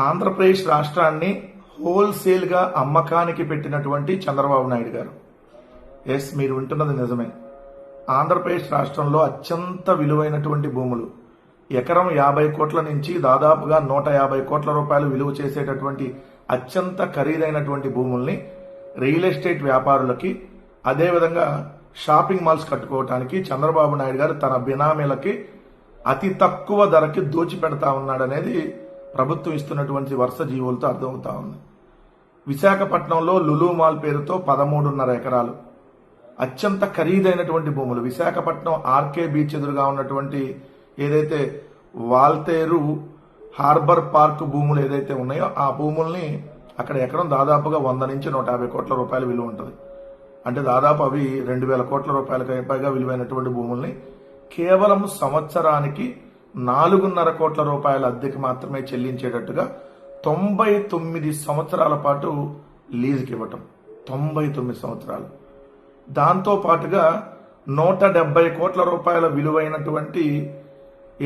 ఆంధ్రప్రదేశ్ రాష్ట్రాన్ని హోల్సేల్గా అమ్మకానికి పెట్టినటువంటి చంద్రబాబు నాయుడు గారు. ఎస్, మీరు వింటున్నది నిజమే. ఆంధ్రప్రదేశ్ రాష్ట్రంలో అత్యంత విలువైనటువంటి భూములు, ఎకరం 50 కోట్ల నుంచి దాదాపుగా 150 కోట్ల రూపాయలు విలువ చేసేటటువంటి అత్యంత ఖరీదైనటువంటి భూముల్ని రియల్ ఎస్టేట్ వ్యాపారులకి, అదేవిధంగా షాపింగ్ మాల్స్ కట్టుకోవటానికి చంద్రబాబు నాయుడు గారు తన బినామీలకి అతి తక్కువ ధరకి దోచిపెడతా ఉన్నాడనేది ప్రభుత్వం ఇస్తున్నటువంటి వరుస జీవోలతో అర్థమవుతా ఉంది. విశాఖపట్నంలో లులు మాల్ పేరుతో 13.5 ఎకరాలు అత్యంత ఖరీదైనటువంటి భూములు. విశాఖపట్నం ఆర్కే బీచ్ ఎదురుగా ఉన్నటువంటి ఏదైతే వాల్తేరు హార్బర్ పార్క్ భూములు ఏదైతే ఉన్నాయో ఆ భూముల్ని అక్కడ ఎకరం దాదాపుగా 100 నుంచి 150 కోట్ల రూపాయలు విలువ ఉంటుంది. అంటే దాదాపు అవి 2,000 కోట్ల రూపాయలకు పైగా విలువైనటువంటి భూముల్ని కేవలం సంవత్సరానికి 4.5 కోట్ల రూపాయల అద్దెకి మాత్రమే చెల్లించేటట్టుగా 99 సంవత్సరాల పాటు లీజుకి ఇవ్వటం. 99 సంవత్సరాలు. దాంతో పాటుగా 170 కోట్ల రూపాయల విలువైనటువంటి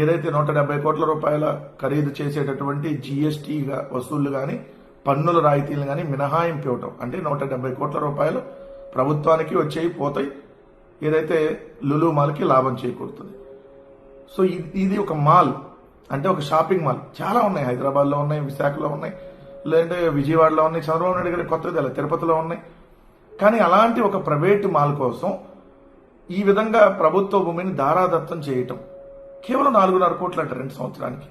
ఏదైతే 170 కోట్ల రూపాయల ఖరీదు చేసేటటువంటి జీఎస్టీ వసూళ్లు కానీ, పన్నుల రాయితీలు కానీ మినహాయింపు ఇవ్వటం. అంటే 170 కోట్ల రూపాయలు ప్రభుత్వానికి వచ్చేవి పోతాయి, ఏదైతే లులు మాల్కి లాభం చేకూరుతుంది. సో ఇది ఒక మాల్, అంటే ఒక షాపింగ్ మాల్. చాలా ఉన్నాయి, హైదరాబాద్లో ఉన్నాయి, విశాఖలో ఉన్నాయి, లేదంటే విజయవాడలో ఉన్నాయి, చంద్రబాబు నాయుడు గారి కొత్తది తిరుపతిలో ఉన్నాయి. కానీ అలాంటి ఒక ప్రైవేటు మాల్ కోసం ఈ విధంగా ప్రభుత్వ భూమిని దారాదత్తం చేయటం. కేవలం 4.5 కోట్లు అంట 2 సంవత్సరానికి.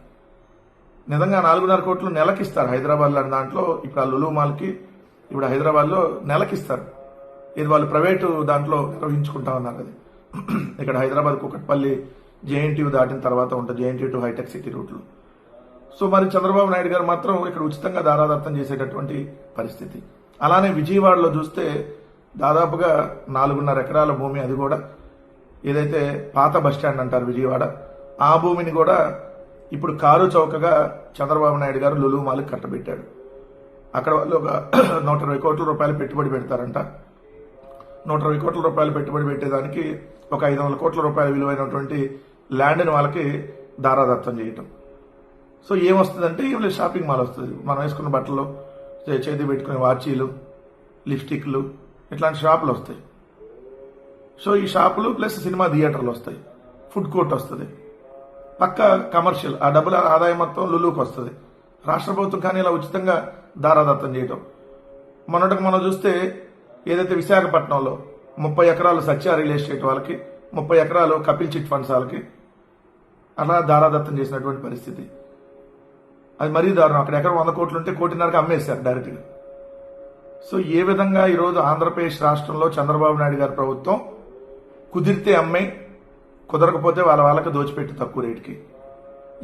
నిజంగా 4.5 కోట్లు నెలకిస్తారు హైదరాబాద్ లాంటి దాంట్లో. ఇప్పుడు ఆ లులు మాల్కి ఇప్పుడు హైదరాబాద్లో నెలకిస్తారు. ఇది వాళ్ళు ప్రైవేటు దాంట్లో నిర్వహించుకుంటా ఉన్నారు. అది ఇక్కడ హైదరాబాద్ కుకట్పల్లి జేఎన్టీయూ దాటిన తర్వాత ఉంటుంది, జేఎన్టీయూ టు హైటెక్ సిటీ రూట్లో. సో మరి చంద్రబాబు నాయుడు గారు మాత్రం ఇక్కడ ఉచితంగా దారాదత్తం చేసేటటువంటి పరిస్థితి. అలానే విజయవాడలో చూస్తే దాదాపుగా 4.5 ఎకరాల భూమి, అది కూడా ఏదైతే పాత బస్టాండ్ అంటారు విజయవాడ, ఆ భూమిని కూడా ఇప్పుడు కారు చౌకగా చంద్రబాబు నాయుడు గారు లులు మాల్కి కట్టబెట్టాడు. అక్కడ వాళ్ళు ఒక 120 కోట్ల రూపాయలు పెట్టుబడి పెడతారంట. 120 కోట్ల రూపాయలు పెట్టుబడి పెట్టేదానికి ఒక 500 కోట్ల రూపాయల విలువైనటువంటి ల్యాండ్ని వాళ్ళకి దారాదత్తం చేయటం. సో ఏమొస్తుందంటే ఇవి షాపింగ్ మాల్ వస్తుంది. మనం వేసుకున్న బట్టలు, చేతి పెట్టుకునే వాచీలు, లిప్స్టిక్లు, ఇట్లాంటి షాపులు వస్తాయి. సో ఈ షాపులు ప్లస్ సినిమా థియేటర్లు వస్తాయి, ఫుడ్ కోర్ట్ వస్తుంది, పక్క కమర్షియల్. ఆ డబ్బుల ఆదాయం మొత్తం లులుకు వస్తుంది. రాష్ట్ర ప్రభుత్వం కానీ ఇలా ఉచితంగా దారాదత్తం చేయటం. మొన్నటికి మనం చూస్తే ఏదైతే విశాఖపట్నంలో 30 ఎకరాలు సత్య రియల్ ఎస్టేట్ వాళ్ళకి, 30 ఎకరాలు కపిల్ చిట్ ఫండ్స్ వాళ్ళకి అలా దారాదత్తం చేసినటువంటి పరిస్థితి. అది మరీ దారుణం. అక్కడ ఎకరం 100 కోట్లు ఉంటే 1.5 కోట్లు అమ్మేశారు డైరెక్ట్గా. సో ఏ విధంగా ఈరోజు ఆంధ్రప్రదేశ్ రాష్ట్రంలో చంద్రబాబు నాయుడు గారి ప్రభుత్వం కుదిరితే అమ్మాయి, కుదరకపోతే వాళ్ళకి దోచిపెట్టి తక్కువ రేటుకి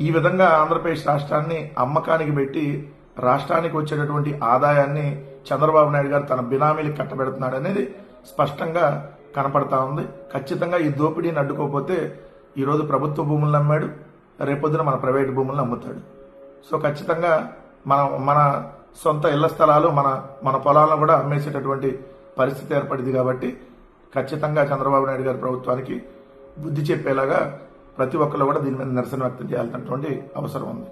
ఈ విధంగా ఆంధ్రప్రదేశ్ రాష్ట్రాన్ని అమ్మకానికి పెట్టి రాష్ట్రానికి వచ్చేటటువంటి ఆదాయాన్ని చంద్రబాబు నాయుడు గారు తన బినామీలకు కట్టబెడుతున్నాడు అనేది స్పష్టంగా కనపడతా ఉంది. ఖచ్చితంగా ఈ దోపిడీని అడ్డుకోకపోతే ఈరోజు ప్రభుత్వ భూములను అమ్మాడు, రేపొద్దున మన ప్రైవేట్ భూములను అమ్ముతాడు. సో ఖచ్చితంగా మన సొంత ఇళ్ల స్థలాలు, మన పొలాలను కూడా అమ్మేసేటటువంటి పరిస్థితి ఏర్పడింది. కాబట్టి ఖచ్చితంగా చంద్రబాబు నాయుడు గారి ప్రభుత్వానికి బుద్ధి చెప్పేలాగా ప్రతి ఒక్కరు కూడా దీని మీద నిరసన వ్యక్తం చేయాల్సినటువంటి అవసరం ఉంది.